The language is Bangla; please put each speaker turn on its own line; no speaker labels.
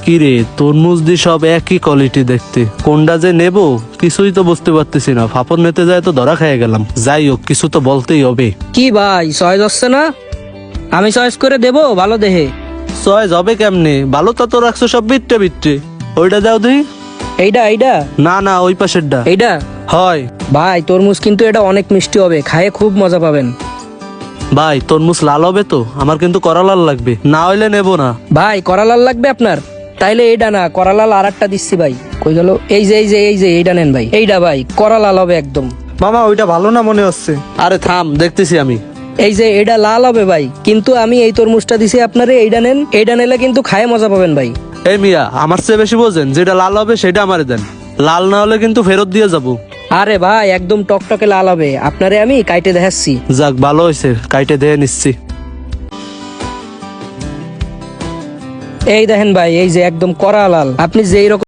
কিরে, তরমুজ দি সব একই কোয়ালিটি দেখতে, কোনটা যে নেব কিছুই তো বুঝতে পারতেছি না। ফাপড় নিতে যায় তো ধরা খেয়ে গেলাম। যাই হোক, কিছু তো বলতেই হবে।
কি ভাই চয়েস হচ্ছে না? আমি চয়েস করে দেব ভালো দেহে।
চয়েস হবে কেমনে? ভালো তো রাখছো সব বিট্টে বিট্টে। ওইটা দাও দিই।
এইটা
না না, ওই পাশেরটা
এইটা
হয়।
ভাই তরমুজ কিন্তু এটা অনেক মিষ্টি হবে, খায়ে খুব মজা পাবেন।
ভাই তরমুজ লাল হবে তো? আমার কিন্তু করা লাল লাগবে, না হইলে নেবো না।
ভাই করা লাল লাগবে আপনার? তাইলে এইটা না, করা লাল আর একটা দিচ্ছি ভাই। কই গেল? এই যে এইটা নেন ভাই। এইটা ভাই করা লাল হবে একদম।
মামা ওইটা ভালো না মনে হচ্ছে।
আরে থাম, দেখতেছি আমি।
এই যে এটা লাল হবে ভাই, কিন্তু আমি এই তরমুজটা দিছি আপনারে, এইটা নেন। এইটা নিলে কিন্তু খায়ে মজা পাবেন ভাই।
এই মিয়া, আমার চেয়ে বেশি বোঝেন, যেটা লাল হবে সেটা আমারে দেন। লাল না হলে কিন্তু ফেরত দিয়ে যাব।
আরে ভাই একদম টকটকে লাল হবে, আপনারে আমি কাইটে দেখাচ্ছি।
যাক, ভালো হয়েছে, কাইটে দিয়ে নিচ্ছি।
এই দেখেন ভাই, এই যে একদম কড়া লাল, আপনি যেই রকম